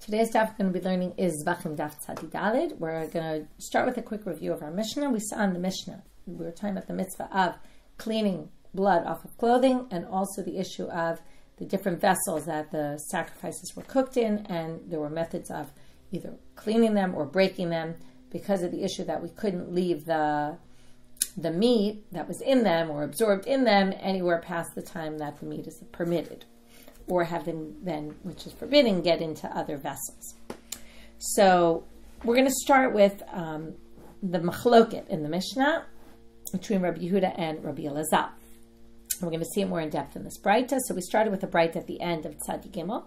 Today's daf we're going to be learning is Zevachim daf tzadi dalid. We're going to start with a quick review of our Mishna. We saw in the Mishna, we were talking about the mitzvah of cleaning blood off of clothing and also the issue of the different vessels that the sacrifices were cooked in, and there were methods of either cleaning them or breaking them because of the issue that we couldn't leave the meat that was in them or absorbed in them anywhere past the time that the meat is permitted, or have them then, which is forbidden, get into other vessels. So we're going to start with the machloket in the Mishnah between Rabbi Yehuda and Rabbi Elazar. We're going to see it more in depth in this braita. So we started with a braita at the end of Tzadi Gimel.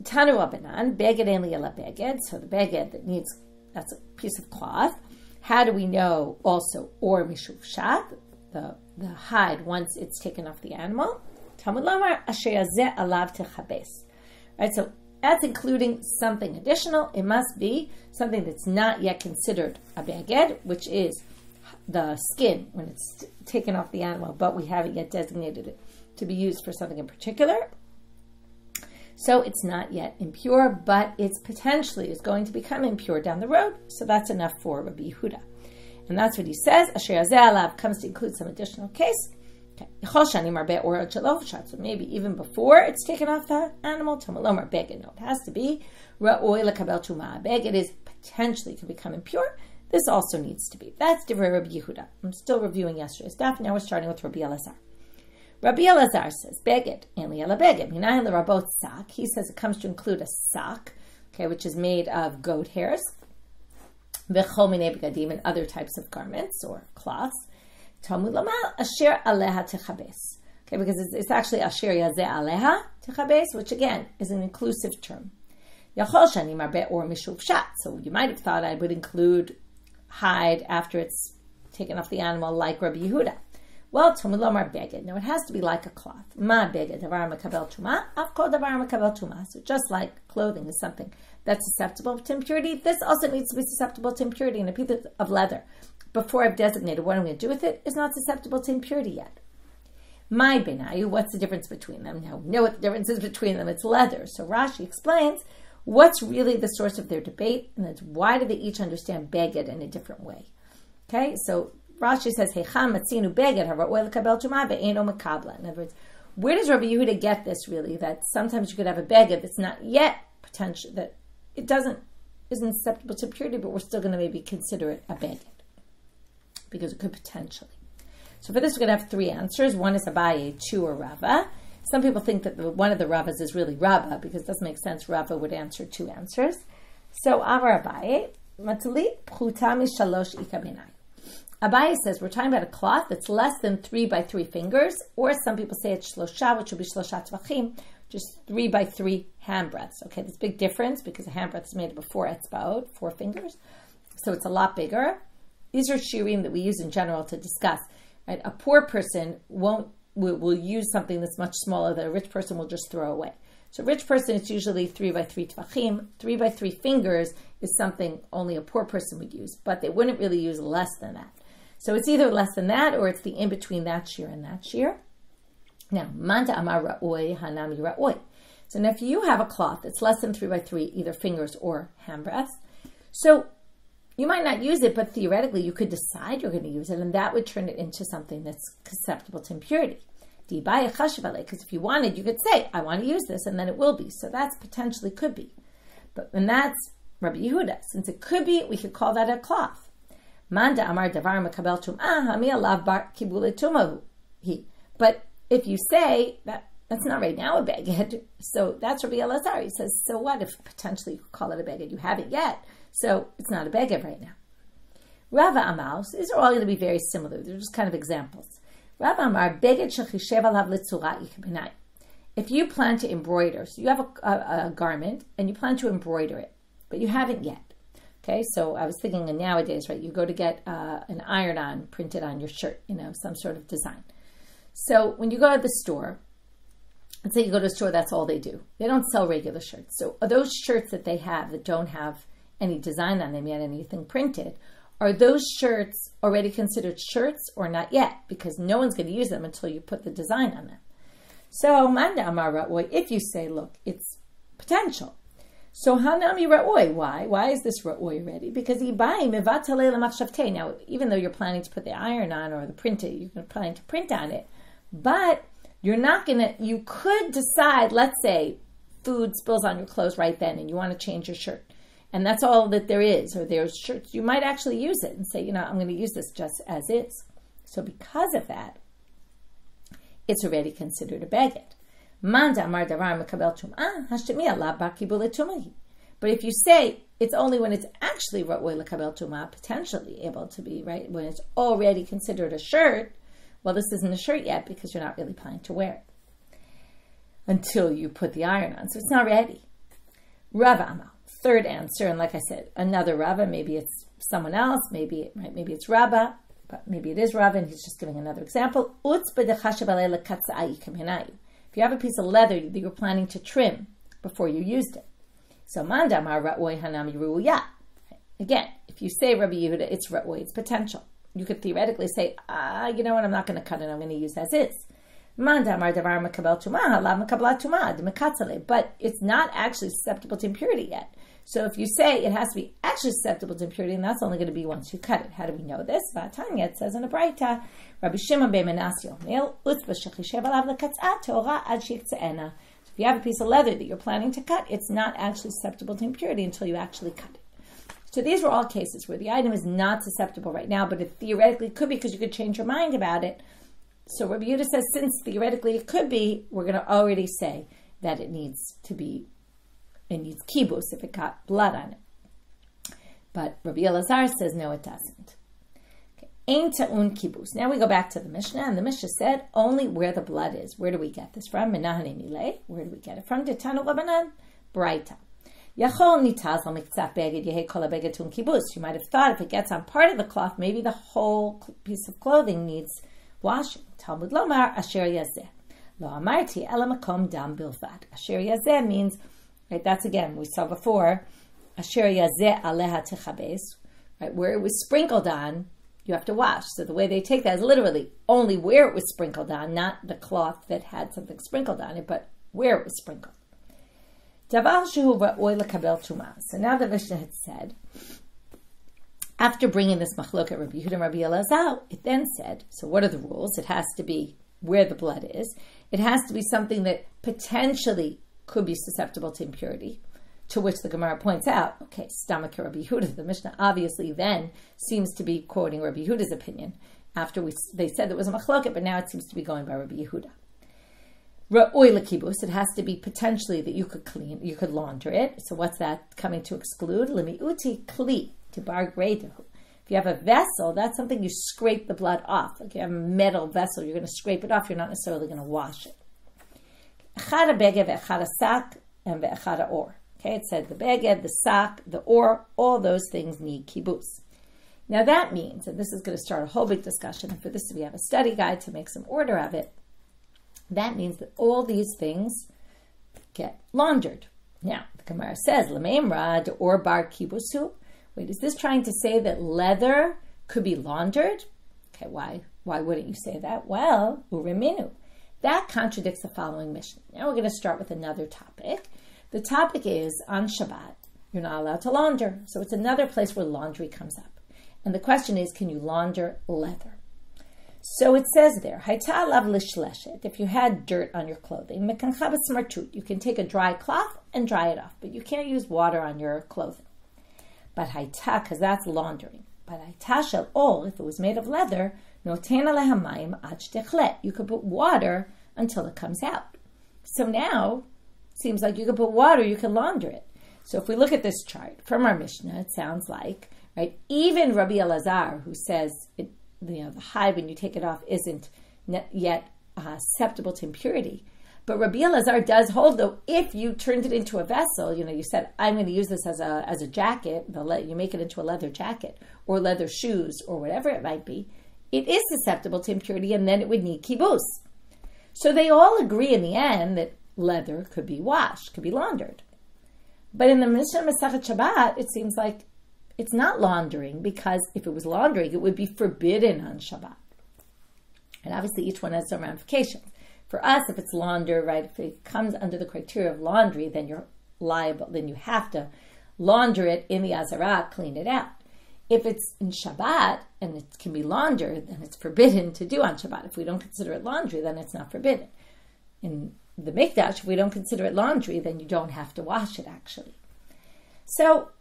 Tanu Abanan, beged en li ela beged. So the beged that needs, that's a piece of cloth. How do we know also, or mishuv shat, the hide once it's taken off the animal? Right, so that's including something additional. It must be something that's not yet considered a beged, which is the skin when it's taken off the animal, but we haven't yet designated it to be used for something in particular. So it's not yet impure, but it's potentially is going to become impure down the road. So that's enough for Rabbi Yehuda. And that's what he says. Asher yazeh alav comes to include some additional case. So maybe even before it's taken off the animal, no, it has to be it is potentially to become impure. This also needs to be. That's divrei Rabbi Yehuda. I'm still reviewing yesterday's daf. Now we're starting with Rabbi Elazar. Rabbi Elazar says, beged, en li ela beged, minayin l'rabot sak. He says it comes to include a sack, okay, which is made of goat hairs, v'chol minei begadim, and other types of garments or cloths. Asher aleha techabes. Okay, because it's actually asher yazeh aleha techabes, which again is an inclusive term. Yachol shani marbe or mishuv shat. So you might have thought I would include hide after it's taken off the animal, like Rabbi Yehuda. Well, Talmud lomar beged. No, it has to be like a cloth. Ma beged davar makabel tuma, afkol davar makabel tuma. So just like clothing is something that's susceptible to impurity, this also needs to be susceptible to impurity. And a piece of leather, before I've designated what I'm going to do with it, is not susceptible to impurity yet. My benayu, what's the difference between them? Now we know what the difference is between them. It's leather. So Rashi explains what's really the source of their debate, and that's why do they each understand beged in a different way. Okay, so Rashi says, "Heicham matzinu beged haraoel kabel tuma ve'eno makabla." In other words, where does Rabbi Yehuda get this really? That sometimes you could have a beged that's not yet potential, that it isn't susceptible to impurity, but we're still going to maybe consider it a beged, because it could potentially. So for this, we're going to have three answers. One is Abaye, two are Rava. Some people think that one of the Ravas is really Rava, because it doesn't make sense. Rava would answer two answers. So Amar Abaye, Matali Pchuta Mishalosh Ikabenai. Abaye says we're talking about a cloth that's less than 3 by 3 fingers, or some people say it's shlosha, which would be shlosha tvachim, just 3 by 3 handbreadths. Okay, there's a big difference because a handbreadth is made of 4 etzbaot, 4 fingers, so it's a lot bigger. These are shirim that we use in general to discuss. Right? A poor person will use something that's much smaller that a rich person will just throw away. So a rich person, it's usually 3 by 3 tvachim. 3 by 3 fingers is something only a poor person would use, but they wouldn't really use less than that. So it's either less than that, or it's the in between that shear and that shear. Now, manta amar ra'oi hanami ra'oi. So now if you have a cloth that's less than 3 by 3, either fingers or handbreadths, so you might not use it, but theoretically you could decide you're going to use it, and that would turn it into something that's susceptible to impurity. Because if you wanted, you could say, I want to use this, and then it will be. So that's potentially could be. And that's Rabbi Yehuda. Since it could be, we could call that a cloth. Manda amar davar makabel tum'ah hami alav bar kibule tumahu. But if you say that's not right now a beged, so that's Rabbi Elazar. He says, so what if potentially you could call it a beged? You haven't yet, so it's not a beged right now. Rava Amal, so these are all going to be very similar. They're just kind of examples. Rava Amar beged shechishev alav litzura yikbenai. If you plan to embroider, so you have a garment and you plan to embroider it, but you haven't yet. Okay, so I was thinking nowadays, right, you go to get an iron-on printed on your shirt, some sort of design. So when you go to the store, let's say you go to a store, that's all they do. They don't sell regular shirts. So those shirts that they have that don't have any design on them yet, anything printed, are those shirts already considered shirts or not yet? Because no one's going to use them until you put the design on them. So, Manda Amara, if you say, look, it's potential. So hanami ra'oi. Why? Why is this ra'oi already? Because now, even though you're planning to put the iron on or the printer, you're planning to print on it, but you're not gonna. You could decide. Let's say food spills on your clothes right then, and you want to change your shirt, and that's all that there is, or there's shirts. You might actually use it and say, I'm going to use this just as is. So because of that, it's already considered a beged. But if you say it's only when it's actually ra'oi l'kabel tumah, potentially able to be, right, when it's already considered a shirt, well, this isn't a shirt yet because you're not really planning to wear it until you put the iron on. So it's not ready. Rava Amal, third answer, and like I said, another Rava, maybe it's someone else, maybe it's Rabba, but maybe it is Rava, and he's just giving another example. If you have a piece of leather that you're planning to trim before you used it. So mandamar ra'oi hanami ru'ya. Again, if you say Rabbi Yehuda, it's ra'oi, it's potential. You could theoretically say, you know what, I'm not going to cut it, I'm going to use as is. Mandamar davar makabel tumah, halav makabla tumah, d'mekatzale. But it's not actually susceptible to impurity yet. So if you say it has to be actually susceptible to impurity, and that's only going to be once you cut it. How do we know this? Vatanya, it says in a braita, Rabbi Shimon ben Menasio, if you have a piece of leather that you're planning to cut, it's not actually susceptible to impurity until you actually cut it. So these were all cases where the item is not susceptible right now, but it theoretically could be because you could change your mind about it. So Rabbi Yehuda says, since theoretically it could be, we're going to already say that it needs kibus if it got blood on it. But Rabbi Elazar says, no, it doesn't. Ein ta'un kibus. Now we go back to the Mishnah, and the Mishnah said only where the blood is. Where do we get this from? Menahane milei. Where do we get it from? Detanu Rabbanan. Braita. Yachol nitaz al miktzat beged yehe kol habeged tun kibus. You might have thought if it gets on part of the cloth, maybe the whole piece of clothing needs washing. Talmud lomar asher yazeh. Lo amarti ela makom dam bilvad. Asher yazeh means, right, that's again, we saw before, asher yazeh aleha techabes, right, where it was sprinkled on, you have to wash. So the way they take that is literally only where it was sprinkled on, not the cloth that had something sprinkled on it, but where it was sprinkled. Davar shehu ra'oi l'kabel tumah. So now the Mishnah had said, after bringing this machlok at Rabbi Yehuda and Rabbi Elazar, it then said, so what are the rules? It has to be where the blood is. It has to be something that potentially could be susceptible to impurity, to which the Gemara points out, okay, stomach Rabbi Yehuda. The Mishnah obviously then seems to be quoting Rabbi Yehuda's opinion. After they said there was a machloket, but now it seems to be going by Rabbi Yehuda. Ra'oi l'kibus, it has to be potentially that you could clean, you could launder it. So what's that coming to exclude? Lemi'uti kli, tibar greidahu. If you have a vessel, that's something you scrape the blood off. Like you have a metal vessel, you're going to scrape it off, you're not necessarily going to wash it. Echad ha'beged ve'echad ha'sak and ve'echad ha'or. Okay, it said the beged, the sack, the or, all those things need kibus. Now that means, and this is going to start a whole big discussion, and for this we have a study guide to make some order of it, that means that all these things get laundered. Now, the Gemara says, L'meimra or bar kibusu. Wait, is this trying to say that leather could be laundered? Okay, why wouldn't you say that? Well, uriminu. That contradicts the following Mishnah. Now we're going to start with another topic. The topic is, on Shabbat, you're not allowed to launder. So it's another place where laundry comes up. And the question is, can you launder leather? So it says there, if you had dirt on your clothing, you can take a dry cloth and dry it off, but you can't use water on your clothing. But haita, because that's laundering. But haita shel ol, if it was made of leather, you could put water until it comes out. So now, seems like you can put water, you can launder it. So if we look at this chart from our Mishnah, it sounds like, right, even Rabbi Elazar, who says it, the hide when you take it off isn't yet susceptible to impurity. But Rabbi Elazar does hold, though, if you turned it into a vessel, you said, I'm going to use this as a jacket, you make it into a leather jacket, or leather shoes, or whatever it might be, it is susceptible to impurity, and then it would need kibus. So they all agree in the end that leather could be washed, could be laundered. But in the Mishna Masechet Shabbat, it seems like it's not laundering, because if it was laundering, it would be forbidden on Shabbat. And obviously each one has some ramifications. For us, if it's launder, right, if it comes under the criteria of laundry, then you're liable, then you have to launder it in the Azara, clean it out. If it's in Shabbat and it can be laundered, then it's forbidden to do on Shabbat. If we don't consider it laundry, then it's not forbidden. In the Mikdash, if we don't consider it laundry, then you don't have to wash it, actually. So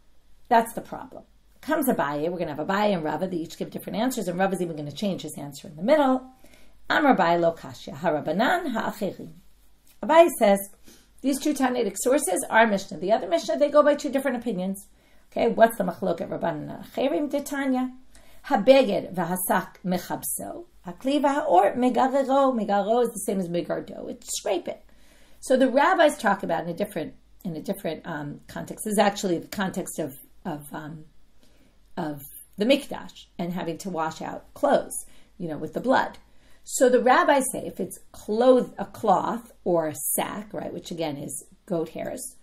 that's the problem. Comes Abaye. We're going to have Abaye and Rava. They each give different answers, and Rava's even going to change his answer in the middle. Amar Abaye lo kashya, harabanan ha'acherim. Abaye says, these two Tannaitic sources are Mishnah. The other Mishnah, they go by two different opinions. Okay, what's the machloket Rabbanan Acherim Titanya? Habeged v'hasak mechabso. Hakli v'haor megarero. Megarero is the same as megardo. It's scrape it. So the rabbis talk about in a different context. This is actually the context of the mikdash and having to wash out clothes, with the blood. So the rabbis say if it's a cloth or a sack, right, which again is goat hairs,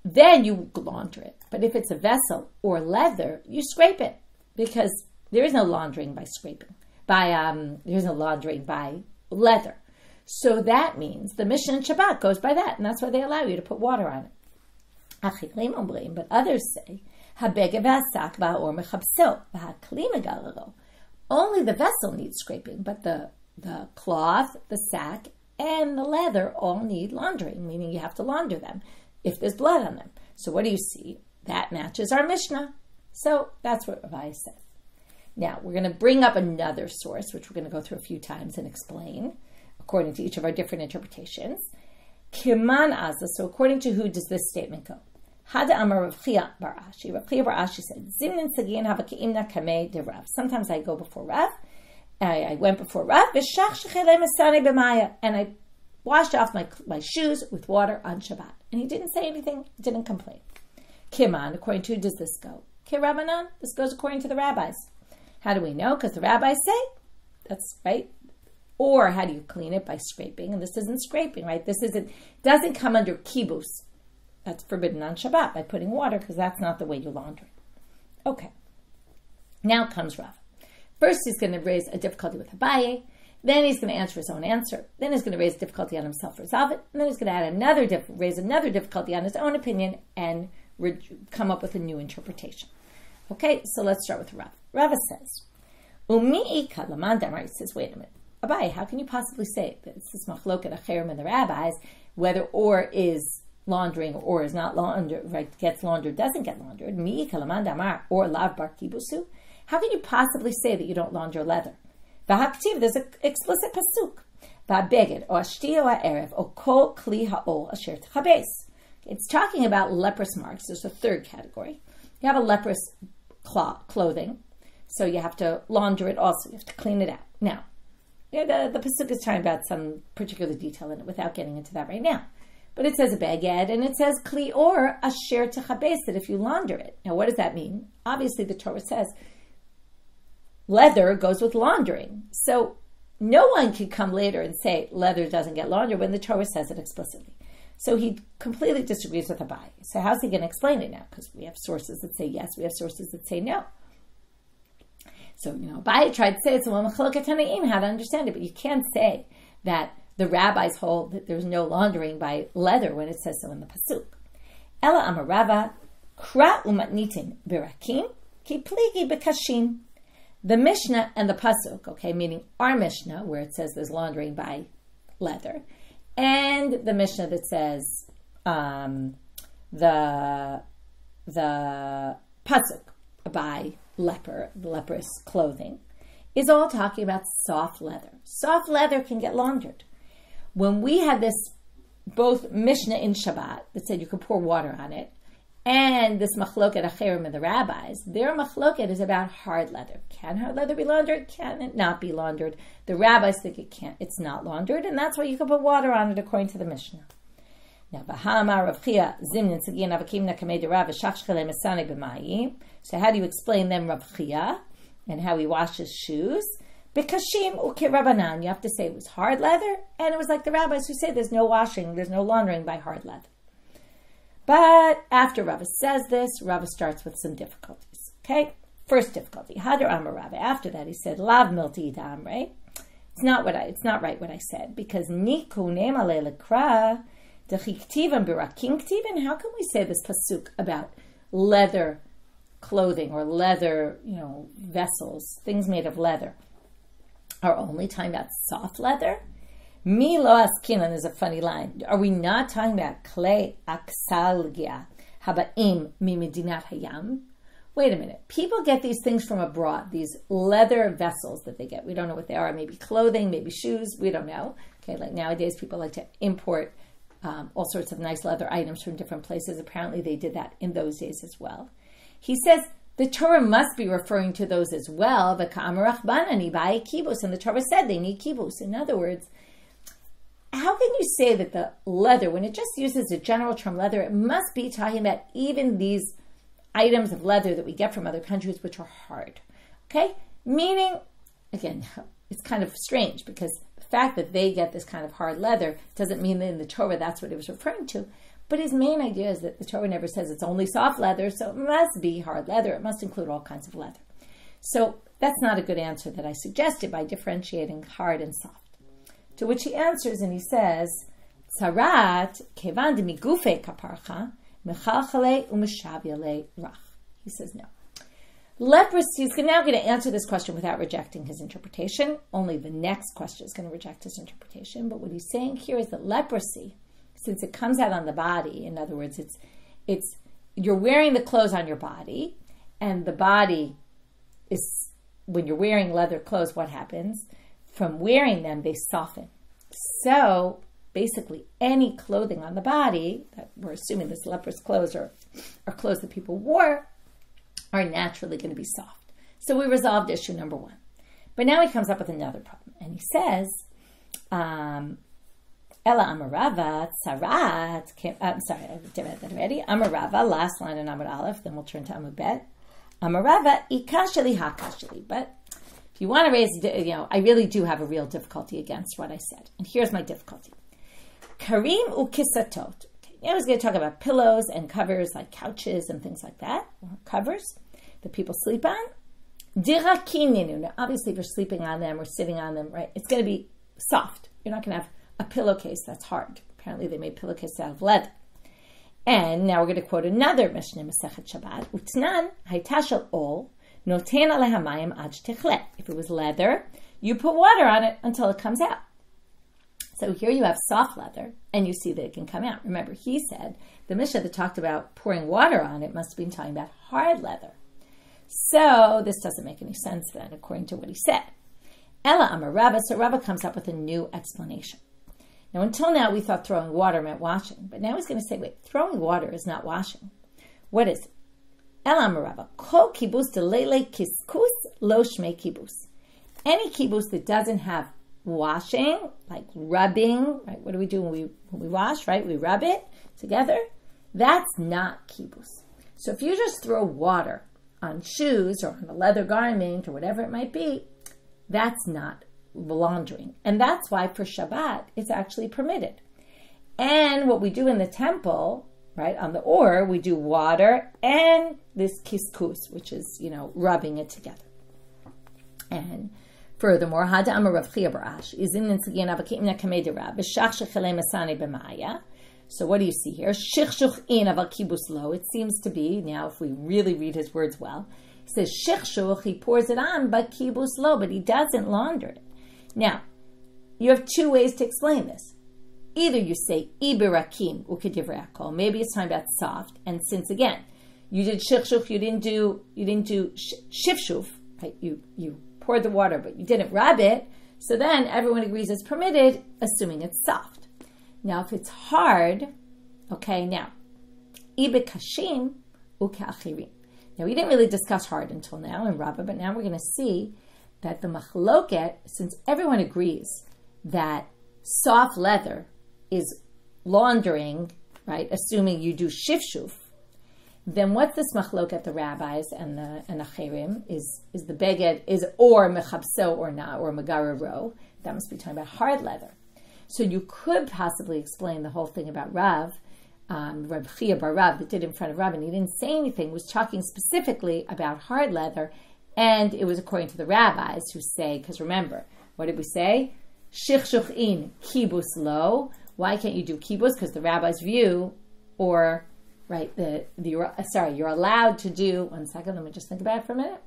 then you launder it. But if it's a vessel or leather, you scrape it, because there is no laundering by scraping. There's no laundering by leather. So that means the Mishna in Shabbat goes by that, and that's why they allow you to put water on it. But others say, only the vessel needs scraping, but the cloth, the sack, and the leather all need laundering, meaning you have to launder them if there's blood on them. So what do you see? That matches our Mishnah. So that's what Rabbi says. Now, we're going to bring up another source, which we're going to go through a few times and explain, according to each of our different interpretations. Kiman Azza, so according to who does this statement go? Hada Amar Rav Chia bar Ashi. Rav Chia bar Ashi said, Zimnin Sagin hava ke'imna kamei derives. Sometimes I go before Rav. I went before Rav, and I washed off my shoes with water on Shabbat. And he didn't say anything, didn't complain. Kiman, according to who does this go? Kirabanan, this goes according to the rabbis. How do we know? Because the rabbis say, that's right. Or how do you clean it? By scraping. And this isn't scraping, right? Doesn't come under kibus. That's forbidden on Shabbat by putting water, because that's not the way you launder it. Okay. Now comes Rav. First, he's going to raise a difficulty with Abaye. Then he's going to answer his own answer. Then he's going to raise a difficulty on himself, resolve it. And then he's going to add raise another difficulty on his own opinion and come up with a new interpretation. Okay, so let's start with Rav. Rav says, Umi'ika lamandamar. He says, wait a minute. Abaye, how can you possibly say that it's this machloket acherim and the rabbis, whether or is laundering or is not laundered, right, gets laundered, doesn't get laundered, Mi'ika lamandamar, or lav bar kibusu? How can you possibly say that you don't launder leather? V'haktiv, there's an explicit pasuk. V'abeged, o ashti o ha'erev, o kol kli ha'ol asher t'chabes. It's talking about leprous marks. There's a third category. You have a leprous clothing, so you have to launder it also. You have to clean it out. Now, the pasuk is talking about some particular detail in it without getting into that right now. But it says a beged, and it says kli or asher t'chabes, that if you launder it. Now, what does that mean? Obviously, the Torah says leather goes with laundering. So no one can come later and say leather doesn't get laundered when the Torah says it explicitly. So he completely disagrees with Abaye. So how's he going to explain it now? Because we have sources that say yes, we have sources that say no. So, Abaye tried to say it's a machloket tanaim, how to understand it, but you can't say that the rabbis hold that there's no laundering by leather when it says so in the pasuk. Ela Amar Rava, kra umatnitin birakim, ki pligi bekashim. The Mishnah and the pasuk, okay, meaning our Mishnah, where it says there's laundering by leather, and the Mishnah that says the pasuk by leprous clothing, is all talking about soft leather. Soft leather can get laundered. When we had this, both Mishnah in Shabbat that said you could pour water on it, and this machloket acherim of the rabbis, their machloket is about hard leather. Can hard leather be laundered? Can it not be laundered? The rabbis think it can't. It's not laundered, and that's why you can put water on it according to the Mishnah. Now, Bahama Rav Chia Zimnin Sagin Avakim Nakamei Derav Shachshchelem Esane B'Mayim. So how do you explain them, Rav Chia, and how he washes shoes? Bekashim ukirabanan. You have to say it was hard leather, and it was like the rabbis who say there's no washing, there's no laundering by hard leather. But after Rava says this, Rava starts with some difficulties. Okay, first difficulty. Hadar Amar Rava. After that, he said, "Lav milti damre." It's not right what I said, because niku nemalei lekra Dechiktivan birakim ktivan. How can we say this pasuk about leather clothing or leather, vessels, things made of leather, are only talking about soft leather? Mi lo askinan is a funny line. Are we not talking about klei aksalgia habaim mimedinat hayam? Wait a minute. People get these things from abroad, these leather vessels that they get. We don't know what they are. Maybe clothing, maybe shoes. We don't know. Okay, like nowadays people like to import all sorts of nice leather items from different places. Apparently they did that in those days as well. He says the Torah must be referring to those as well. And the Torah said they need kibus. In other words, how can you say that the leather, when it just uses a general term leather, it must be talking about even these items of leather that we get from other countries which are hard? Okay? Meaning, again, it's kind of strange because the fact that they get this kind of hard leather doesn't mean that in the Torah that's what it was referring to. But his main idea is that the Torah never says it's only soft leather, so it must be hard leather. It must include all kinds of leather. So that's not a good answer that I suggested by differentiating hard and soft. To which he answers and he says, Tzarat kevan de migufe kaparcha mechalchale u'mishavyale rach. He says no. Leprosy, he's now going to answer this question without rejecting his interpretation. Only the next question is going to reject his interpretation. But what he's saying here is that leprosy, since it comes out on the body, in other words, it's you're wearing the clothes on your body, and the body is, when you're wearing leather clothes, what happens? From wearing them, they soften. So basically any clothing on the body, that we're assuming this leprous clothes are clothes that people wore, are naturally going to be soft. So we resolved issue number one. But now he comes up with another problem. And he says, Ella Amarava, Tsarat, I'm sorry, I did that already. Amarava, last line in Amar Aleph, then we'll turn to Amar Bet. Amarava, Ikashali Hakashali. But if you want to raise, I really do have a real difficulty against what I said. And here's my difficulty. Karim ukisatot. Now he's going to talk about pillows and covers like couches and things like that, or covers that people sleep on. Dirakininu. Now, obviously, if you're sleeping on them or sitting on them, right, it's going to be soft. You're not going to have a pillowcase that's hard. Apparently, they made pillowcases out of leather. And now we're going to quote another Mishna Masechet Shabbat. Utnan haytashel ol noten alehamayim ad techle. If it was leather, you put water on it until it comes out. So here you have soft leather, and you see that it can come out. Remember, he said, the Mishnah that talked about pouring water on it must have been talking about hard leather. So this doesn't make any sense then, according to what he said. Ella Amar Rava, so Rava comes up with a new explanation. Now, until now, we thought throwing water meant washing, but now he's going to say, wait, throwing water is not washing. What is it? Ella Amar Rava, kol kibus delele kiskus lo shmei kibus. Any kibus that doesn't have washing, like rubbing, right? What do we do when we wash, right? We rub it together. That's not kibus. So if you just throw water on shoes or on a leather garment or whatever it might be, that's not laundering. And that's why for Shabbat, it's actually permitted. And what we do in the temple, right, on the or, we do water and this kiskus, which is, rubbing it together. And furthermore, Hada Amar Rav Chia Barash is in Nitzigian Avakim Nakamei Derives B'Shach Shechelei Masane B'Maya. So what do you see here? Shichshuch in Aval Kibus Lo. It seems to be, now if we really read his words well, he says Shichshuch, he pours it on, but Kibus Lo, but he doesn't launder it. Now, you have two ways to explain this. Either you say Ibirakim Ukedivrei. Maybe it's talking about soft, and since again, you did Shichshuch, you didn't do Shifshuf, right? You poured the water, but you didn't rub it, so then everyone agrees it's permitted, assuming it's soft. Now, if it's hard, okay, now, ibekashim ukeachirim. Now, we didn't really discuss hard until now in Rabbah, but now we're going to see that the machloket, since everyone agrees that soft leather is laundering, right, assuming you do shifshuf, then what's this machloket, the rabbis and the achirim, is the beged, is or mechabso or not, or megararo. That must be talking about hard leather. So you could possibly explain the whole thing about Rav, Rabbi Chia bar Rav, that did in front of Rav, and he didn't say anything, was talking specifically about hard leather, and it was according to the rabbis who say, because remember, what did we say? Shichshuch in kibus lo. Why can't you do kibus? Because the rabbi's view, or, right, you're allowed to do, one second, let me just think about it for a minute.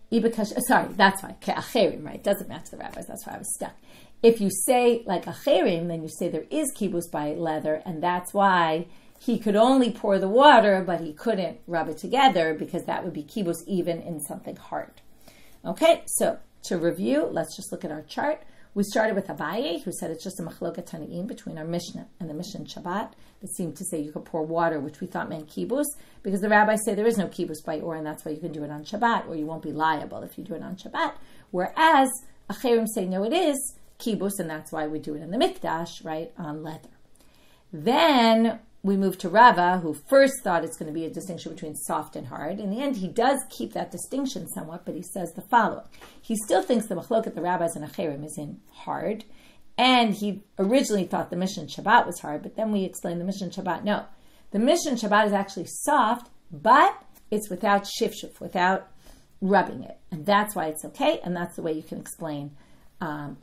That's why, acherim, right, doesn't match the rabbis, that's why I was stuck. If you say like acherim, then you say there is kibus by leather, and that's why he could only pour the water, but he couldn't rub it together, because that would be kibus even in something hard. Okay, so to review, let's just look at our chart. We started with Abaye, who said it's just a machloket tanaim between our Mishna and the Mishna in Shabbat that seemed to say you could pour water, which we thought meant kibus, because the rabbis say there is no kibus by or, and that's why you can do it on Shabbat, or you won't be liable if you do it on Shabbat. Whereas acherim say no, it is kibus, and that's why we do it in the mikdash, right, on leather. Then we move to Rava, who first thought it's going to be a distinction between soft and hard. In the end, he does keep that distinction somewhat, but he says the following. He still thinks the machloket, the rabbis and acherim, is in hard. And he originally thought the Mishna in Shabbat was hard, but then we explained the Mishna in Shabbat. No, the Mishna in Shabbat is actually soft, but it's without shifshuf, without rubbing it. And that's why it's okay, and that's the way you can explain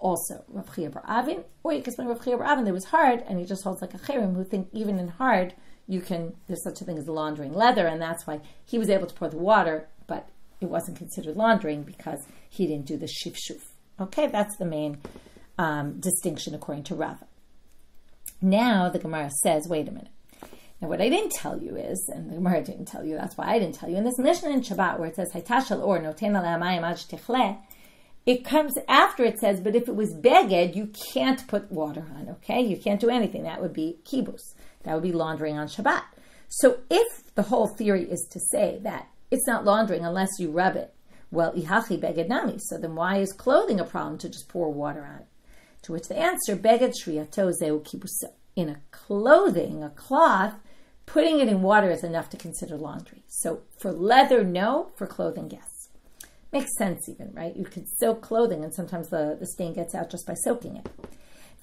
also Rav Chia bar Avin, or you can explain Rav Chia bar Avin that was hard, and he just holds like a acherim who think even in hard there's such a thing as laundering leather, and that's why he was able to pour the water, but it wasn't considered laundering because he didn't do the shifshuf. Okay, that's the main distinction according to Rava. Now the Gemara says, wait a minute. Now what I didn't tell you is, and the Gemara didn't tell you, that's why I didn't tell you, in this Mishna in Shabbat where it says, Haytashal or noten alei hamayim ad shtichle, it comes after it says, but if it was beged, you can't put water on, okay? You can't do anything. That would be kibus. That would be laundering on Shabbat. So if the whole theory is to say that it's not laundering unless you rub it, well, ihachi beged nami. So then why is clothing a problem to just pour water on it? To which the answer, beged shriyato zeu kibuso. In a clothing, a cloth, putting it in water is enough to consider laundry. So for leather, no. For clothing, yes. Makes sense even, right? You could soak clothing and sometimes the stain gets out just by soaking it.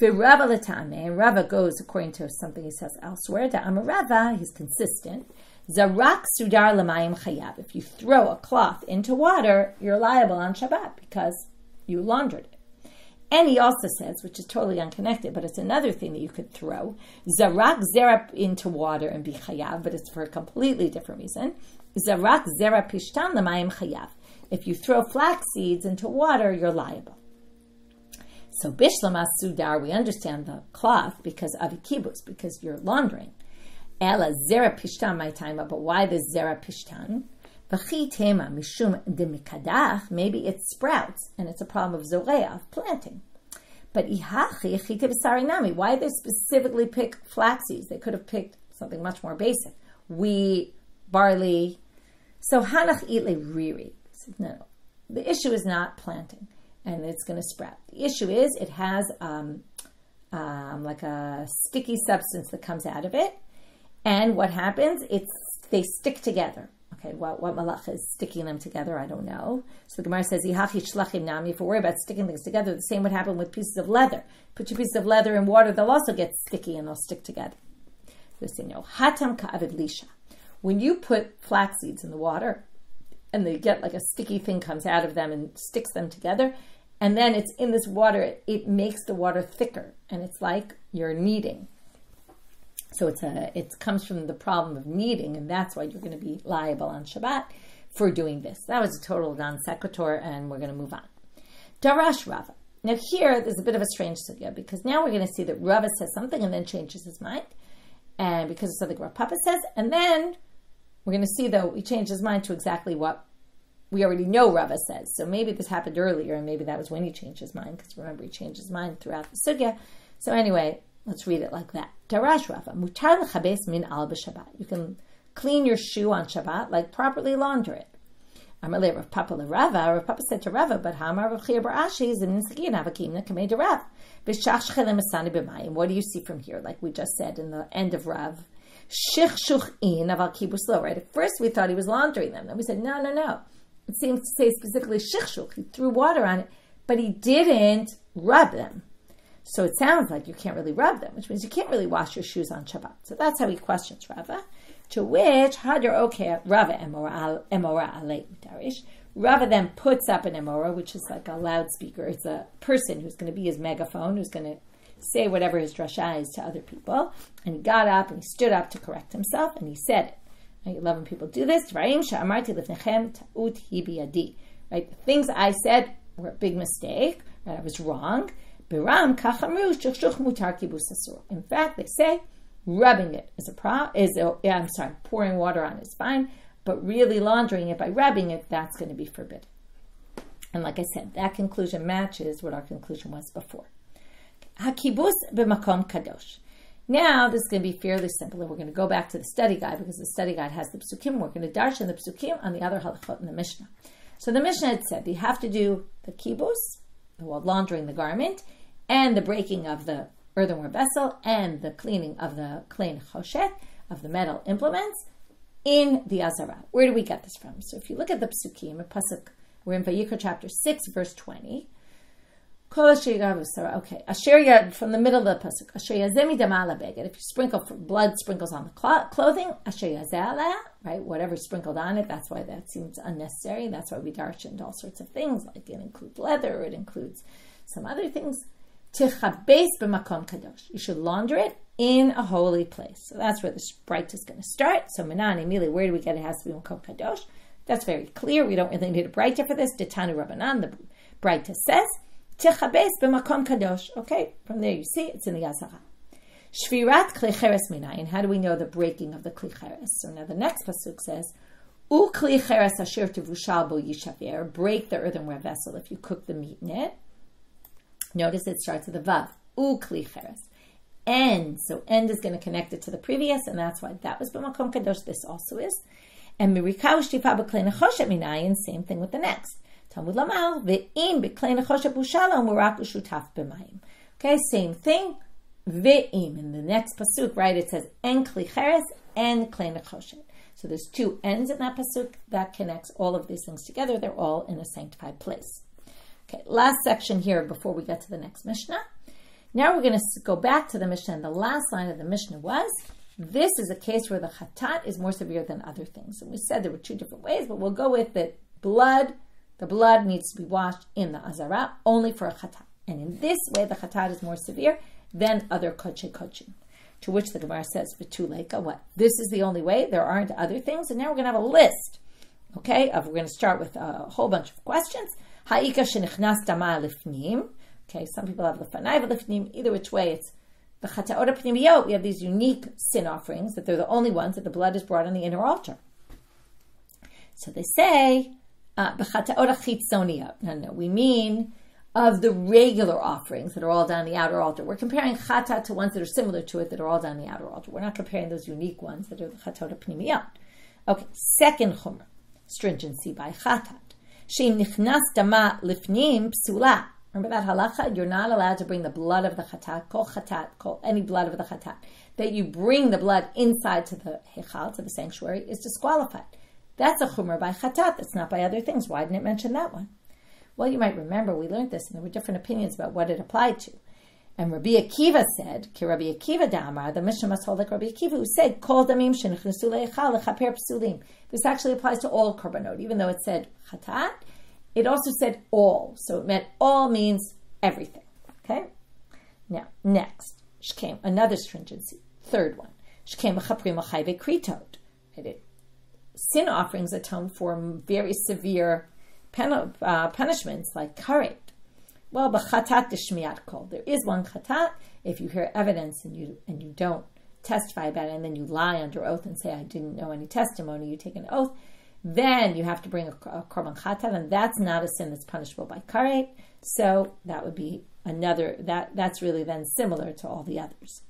Rava l'tame, and Rava goes according to something he says elsewhere. Da'amar Rava, he's consistent. Zarak sudar l'mayim chayav. If you throw a cloth into water, you're liable on Shabbat because you laundered it. And he also says, which is totally unconnected, but it's another thing that you could throw. Zarak zera into water and be chayav, but it's for a completely different reason. Zarak zera pishtan l'mayim chayav. If you throw flax seeds into water, you're liable. So bishlama sudar, we understand the cloth because avikibus, because you're laundering. Ela zera pishtan my time, but why the zera pishtan? V'chi tema mishum demikadach, maybe it sprouts and it's a problem of zorea, of planting. But ihachi chite b'sarinami, why they specifically pick flax seeds? They could have picked something much more basic. Wheat, barley. So hanach itle riri. No. The issue is not planting and it's going to sprout. The issue is it has like a sticky substance that comes out of it. And what happens? They stick together. Okay, what malach is sticking them together? I don't know. So the Gemara says, Yihachi shlachim nami. If we worry about sticking things together, the same would happen with pieces of leather. Put your pieces of leather in water, they'll also get sticky and they'll stick together. So they say, no. Hatam ka'avid lisha. When you put flax seeds in the water, and they get like a sticky thing comes out of them and sticks them together, and then it's in this water, it makes the water thicker, and it's like you're kneading. So it comes from the problem of kneading, and that's why you're going to be liable on Shabbat for doing this. That was a total non sequitur, and we're going to move on. Darash Rava. Now here, there's a bit of a strange sugya, because now we're going to see that Rava says something and then changes his mind, and because it's something Rav Papa says, and then we're going to see, though, he changed his mind to exactly what we already know Rava says. So maybe this happened earlier, and maybe that was when he changed his mind, because remember, he changed his mind throughout the sugya. So anyway, let's read it like that. Darash Rava, mutar l'chabes min al b'Shabbat. You can clean your shoe on Shabbat, like properly launder it. Amalei Rav Papa l'Rava. Rav Papa said to Rava, but Hamar Rav Chia bar Ashi is in Nitzkiyin Havakimna Kamei Derav. B'shach shchelim asani b'mayim. What do you see from here? Like we just said in the end of Rav. Shichshuchin aval kibus lo. Right. At first we thought he was laundering them. Then we said no. It seems to say specifically shichshuch. He threw water on it, but he didn't rub them. So it sounds like you can't really rub them, which means you can't really wash your shoes on Shabbat. So that's how he questions Rava. To which Hadar okay Rava emora alei utarish. Rava then puts up an emora, which is like a loudspeaker. It's a person who's going to be his megaphone, who's going to say whatever his drasha is to other people. And he got up and he stood up to correct himself and he said it. I love when people do this. Right? The things I said were a big mistake. Right? I was wrong. In fact, they say rubbing it pouring water on is fine, but really laundering it by rubbing it, that's going to be forbidden. And like I said, that conclusion matches what our conclusion was before. Hakibus b'makom kadosh. Now this is going to be fairly simple, and we're going to go back to the study guide because the study guide has the psukim. We're going to darshan the psukim on the other halachot in the Mishna. So the Mishna had said you have to do the kibus, laundering the garment, and the breaking of the earthenware vessel, and the cleaning of the klein choshet, of the metal implements, in the Azara. Where do we get this from? So if you look at the psukim, a pasuk, we're in Vayikra chapter 6, verse 20. Okay, asher from the middle of the pasuk. Asher yazemi damala beged. If you sprinkle blood, sprinkles on the clothing. Asher yazala, right? Whatever sprinkled on it. That's why that seems unnecessary. That's why we darshaned all sorts of things. Like it includes leather. It includes some other things. Tichabes b'makom kadosh. You should launder it in a holy place. So that's where the braita is going to start. So Manan, immediately, where do we get it? Has to be makom kadosh. That's very clear. We don't really need a braita for this. Detanu Rabbanan, the braita says, Tichabes b'makom kadosh. Okay, from there you see it's in the Azara. Shvirat kli cheres minayin. How do we know the breaking of the kli cheres? So now the next pasuk says, U kli cheres asher tivushal bo yishaver. Break the earthenware vessel if you cook the meat in it. Notice it starts with a vav. U kli cheres. End. So end is going to connect it to the previous, and that's why that was b'makom kadosh. This also is. And mirikav shtifa b'klei nechoshet minayin. Same thing with the next. Talmud Lamal ve'im b'klei nechoshet bushalom u'rak u'shutaf b'mayim. Okay, same thing. Ve'im in the next pasuk, right? It says en kli cheres and klei nechoshet. So there's two ends in that pasuk that connects all of these things together. They're all in a sanctified place. Okay, last section here before we get to the next Mishnah. Now we're going to go back to the Mishnah, and the last line of the Mishnah was, this is a case where the chatat is more severe than other things. And we said there were two different ways, but we'll go with that blood. The blood needs to be washed in the Azara only for a chatat. And in this way, the chatat is more severe than other kodshe kodshim. To which the Gemara says, v'tuleka, what? This is the only way? There aren't other things? And now we're going to have a list, okay, we're going to start with a whole bunch of questions. Ha'ika shenichnas dama lifnim. Okay, some people have lefanai v'lifnim. Either which way, it's the chataot pnimiyot. We have these unique sin offerings, that they're the only ones that the blood is brought on the inner altar. So they say, b'chataot chitzoniyot. No, we mean of the regular offerings that are all down the outer altar. We're comparing chatat to ones that are similar to it that are all down the outer altar. We're not comparing those unique ones that are the chataot pnimiyot. Okay, second chumrah, stringency by chatat. Sheim nichnas dama lifnim psula. Remember that halacha? You're not allowed to bring the blood of the chatat, any blood of the chatat. That you bring the blood inside to the hechal, to the sanctuary, is disqualified. That's a chumrah by chatat. That's not by other things. Why didn't it mention that one? Well, you might remember we learned this, and there were different opinions about what it applied to. And Rabbi Akiva said, Ki Rabbi Akiva da'amar, the Mishnah must hold like Rabbi Akiva, who said, Kol damim shenichnasu le'echal lechaper psulim. This actually applies to all korbanot, even though it said chatat. It also said all. So it meant all means everything. Okay? Now, next. Shkem, another stringency. Third one. Shkem achaprim achayve kritot. Sin offerings atone for very severe punishments like karet. Well, b'chatat d'shmiat kol. There is one chatat. If you hear evidence and you don't testify about it, and then you lie under oath and say, I didn't know any testimony, you take an oath, then you have to bring a korban chatat, and that's not a sin that's punishable by karet. So that would be another, that's really then similar to all the others.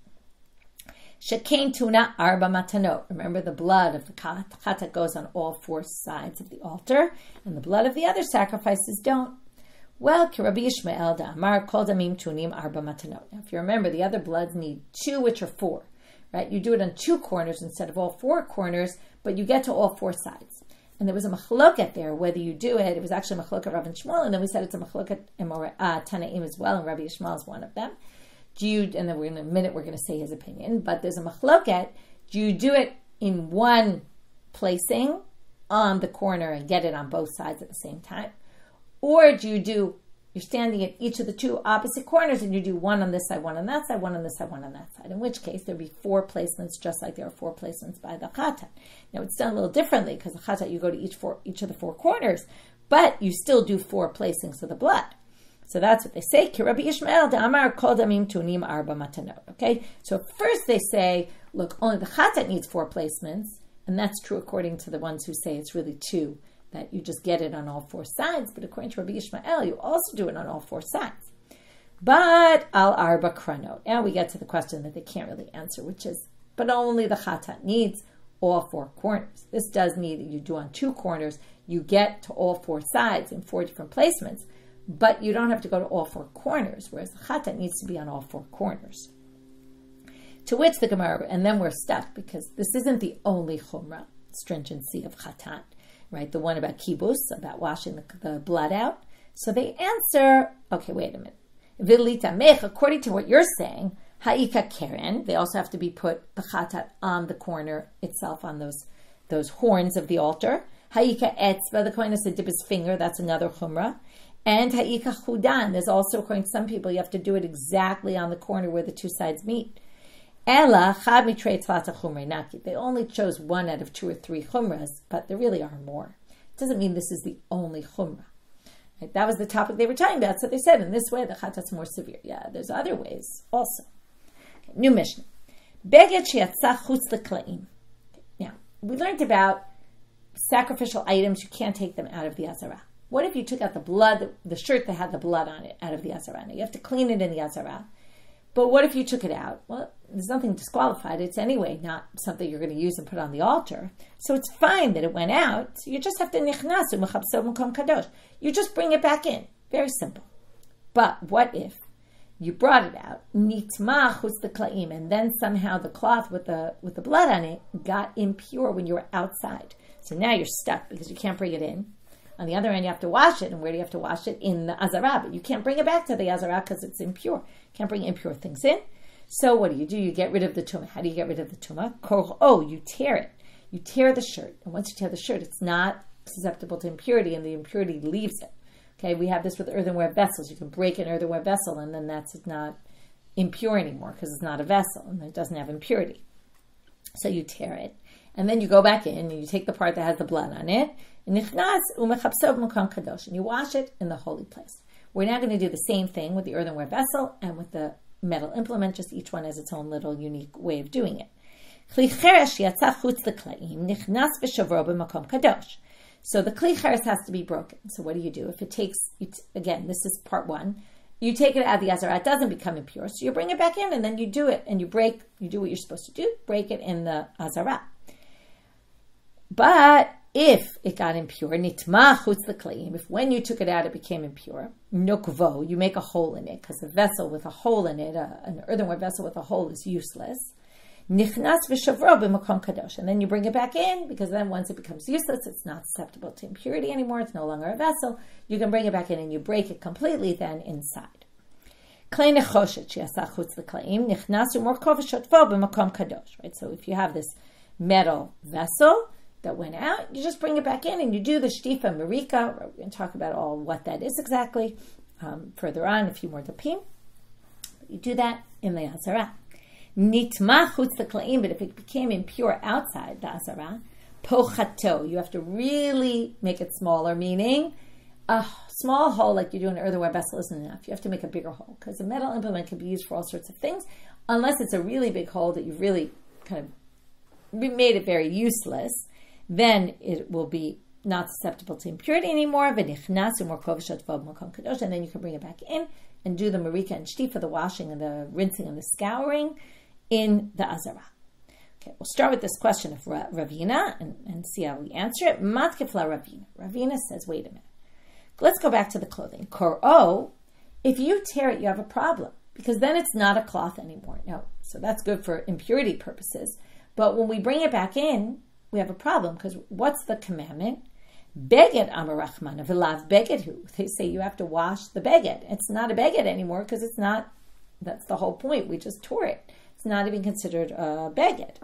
Shekain tuna arba matanot. Remember, the blood of the chatat goes on all four sides of the altar, and the blood of the other sacrifices don't. Well, ki Rabbi Yishmael da'amar kol damim tunim arba matanot. Now, if you remember, the other bloods need two, which are four, right? You do it on two corners instead of all four corners, but you get to all four sides. And there was a machloket there, whether you do it. It was actually a machloket Rav and Shmuel, and then we said it's a machloket Tanaim as well, and Rabbi Yishmael is one of them. And then in a minute we're going to say his opinion, but there's a machloket. Do you do it in one placing on the corner and get it on both sides at the same time? Or do you do you're standing at each of the two opposite corners and you do one on this side, one on that side, one on this side, one on that side, in which case there'd be 4 placements just like there are 4 placements by the chatat. Now it's done a little differently because the chatat, you go to each of the 4 corners, but you still do 4 placings of the blood. So that's what they say. Ki Rabbi Yishmael da'amar kol damim tunim arba matanot. Okay, so first they say, look, only the chatat needs 4 placements, and that's true according to the ones who say it's really 2, that you just get it on all 4 sides. But according to Rabbi Yishmael, you also do it on all 4 sides. But al arba kranot. Now we get to the question that they can't really answer, which is, but only the chatat needs all 4 corners. This does mean that you do on 2 corners, you get to all 4 sides in 4 different placements, but you don't have to go to all 4 corners, whereas the chatat needs to be on all 4 corners. To which the Gemara, and then we're stuck, because this isn't the only chumrah, stringency of chatat, right? The one about kibus, about washing the blood out. So they answer, okay, wait a minute. Vilita mech, according to what you're saying, ha'ika keren, they also have to be put, the chatat, on the corner itself, on those horns of the altar. Ha'ika etzva, the kohen has to dip his finger, that's another chumrah. And ha'ika chudan, there's also, according to some people, you have to do it exactly on the corner where the 2 sides meet. Ela chad mitrei tzlata chumrei naki. They only chose 1 out of 2 or 3 chumras, but there really are more. It doesn't mean this is the only chumrah. Right? That was the topic they were talking about. So they said in this way the chatat's more severe. Yeah, there's other ways also. Okay, new Mishna. Beged sheyatzah chutz leklaim. Now we learned about sacrificial items. You can't take them out of the azara. What if you took out the blood, the shirt that had the blood on it, out of the azara? Now you have to clean it in the azara. But what if you took it out? Well, there's nothing disqualified. It's anyway not something you're going to use and put on the altar. So it's fine that it went out. You just have to nichnasu mechabsel mukom kadosh. You just bring it back in. Very simple. But what if you brought it out, nitma chutz leklaim, and then somehow the cloth with the blood on it got impure when you were outside? So now you're stuck because you can't bring it in. On the other hand, you have to wash it. And where do you have to wash it? In the azara. But you can't bring it back to the azara because it's impure. You can't bring impure things in. So what do? You get rid of the tumah. How do you get rid of the tumah? Oh, you tear it. You tear the shirt. And once you tear the shirt, it's not susceptible to impurity, and the impurity leaves it. Okay, we have this with earthenware vessels. You can break an earthenware vessel, and then that's not impure anymore because it's not a vessel, and it doesn't have impurity. So you tear it. And then you go back in and you take the part that has the blood on it, and you wash it in the holy place. We're now going to do the same thing with the earthenware vessel and with the metal implement, just each one has its own little unique way of doing it. So the kli cheres has to be broken. So what do? If it takes, again, this is part 1. You take it out of the azara, it doesn't become impure. So you bring it back in and then you do it and you do what you're supposed to do, break it in the azara. But if it got impure, nitma chutz leklaim, if when you took it out it became impure, nokvo, you make a hole in it, because a vessel with a hole in it, an earthenware vessel with a hole is useless. Nichnas v'shavro b'makom kadosh, and then you bring it back in, because then once it becomes useless, it's not susceptible to impurity anymore, it's no longer a vessel, you can bring it back in and you break it completely then inside. Klei nechoshet she'asah chutz leklaim, nichnas u'morko v'shotvo b'makom kadosh, right? So if you have this metal vessel that went out, you just bring it back in and you do the shtifa marika. We're going to talk about all what that is exactly further on, a few more dapim. You do that in the azara. Nitma chutz leklaim, but if it became impure outside the azara, pochato, you have to really make it smaller, meaning a small hole like you do in an earthenware vessel isn't enough. You have to make a bigger hole, because a metal implement can be used for all sorts of things, unless it's a really big hole that you've really kind of made it very useless. Then it will be not susceptible to impurity anymore. And then you can bring it back in and do the marika and shtifa, the washing and the rinsing and the scouring in the azara. Okay, we'll start with this question of Ravina and see how we answer it. Matkifla Ravina. Ravina says, wait a minute. Let's go back to the clothing. Kor'o, if you tear it, you have a problem, because then it's not a cloth anymore. Now, so that's good for impurity purposes. But when we bring it back in, we have a problem, because what's the commandment? Beged amarachman v'lav begedhu. They say you have to wash the beged. It's not a beged anymore, because it's not. That's the whole point. We just tore it. It's not even considered a beged.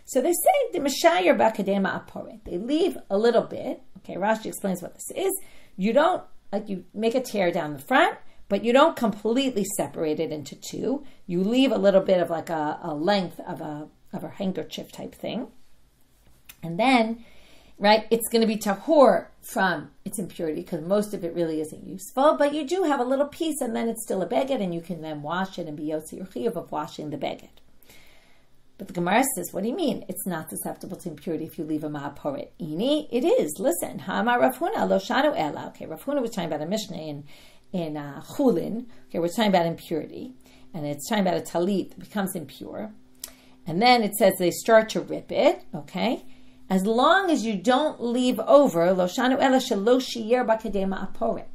So they say the mishayir b'akadema aporet. They leave a little bit. Okay, Rashi explains what this is. You don't like you make a tear down the front, but you don't completely separate it into two. You leave a little bit of like a length of a handkerchief type thing. And then, right, it's going to be tahor from its impurity because most of it really isn't useful, but you do have a little piece and then it's still a beged and you can then wash it and be yotzi or chiyuv of washing the beged. But the Gemara says, what do you mean? It's not susceptible to impurity if you leave a ma'aporet. Ini, it is. Listen, ha'amar Rav Huna lo shanu ela. Okay, Rav Huna was talking about a Mishna in Chulin. Okay, we're talking about impurity. And it's talking about a talit that becomes impure. And then it says they start to rip it. Okay, as long as you don't leave over, lo shanu ela shelo shiyer b'kadei ma'aporet.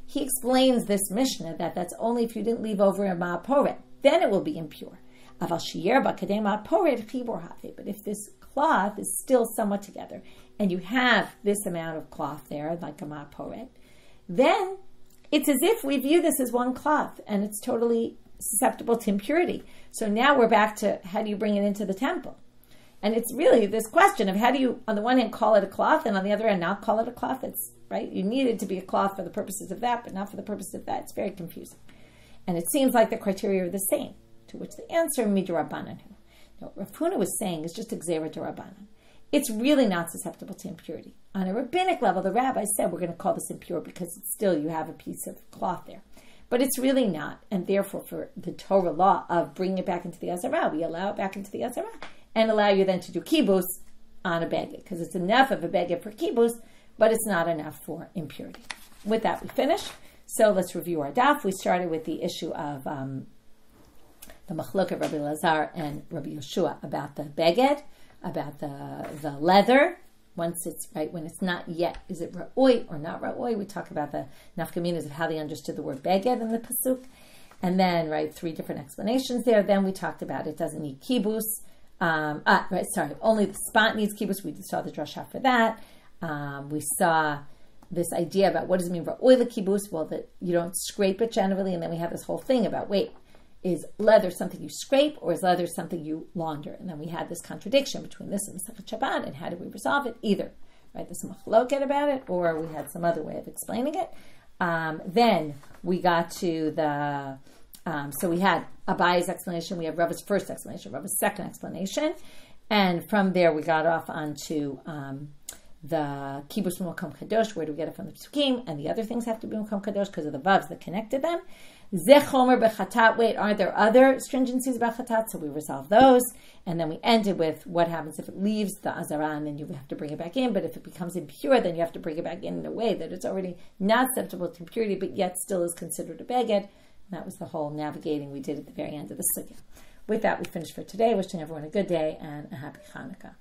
He explains this Mishnah that that's only if you didn't leave over a ma'aporet. Then it will be impure. But if this cloth is still somewhat together and you have this amount of cloth there, like a ma'aporet, then it's as if we view this as one cloth and it's totally susceptible to impurity. So now we're back to how do you bring it into the temple? And it's really this question of how do you, on the one hand, call it a cloth and on the other hand, not call it a cloth. It's right. You need it to be a cloth for the purposes of that, but not for the purpose of that. It's very confusing. And it seems like the criteria are the same. To which the answer, midrabanan. What Rav Huna was saying is just gzera derabanan. It's really not susceptible to impurity. On a rabbinic level, the rabbis said we're going to call this impure because it's still you have a piece of cloth there. But it's really not. And therefore, for the Torah law of bringing it back into the Azara, we allow it back into the Azara and allow you then to do kibbutz on a beged because it's enough of a beged for kibbutz, but it's not enough for impurity. With that, we finish. So let's review our daf. We started with the issue of the machlok of Rabbi Elazar and Rabbi Yeshua about the beged, about the leather. Once it's right, when it's not yet, is it ra'oi or not ra'oi? We talk about the nafkaminas of how they understood the word beged in the pasuk, and then right, 3 different explanations there. Then we talked about it doesn't need kibbutz. Only the spot needs kibbutz. We saw the drasha for that. We saw this idea about what does it mean ra'oi the kibbutz? Well, that you don't scrape it generally, and then we have this whole thing about is leather something you scrape or is leather something you launder? And then we had this contradiction between this and the Shabbat, and how do we resolve it? Either, right, there's some machloket about it, or we had some other way of explaining it. Then we got to the, so we had Abaye's explanation, we have Rava's first explanation, Rava's second explanation, and from there we got off onto the kibbutz b'makom kadosh. Where do we get it from the psukim? And the other things have to be b'makom kadosh because of the vavs that connected them. Zechomer bechatat. Wait, are there other stringencies about chatat? So we resolve those, and then we ended with what happens if it leaves the azara, and then you have to bring it back in. But if it becomes impure, then you have to bring it back in a way that it's already not susceptible to impurity, but yet still is considered a beged. And that was the whole navigating we did at the very end of the sugya. With that, we finish for today. Wishing everyone a good day and a happy Hanukkah.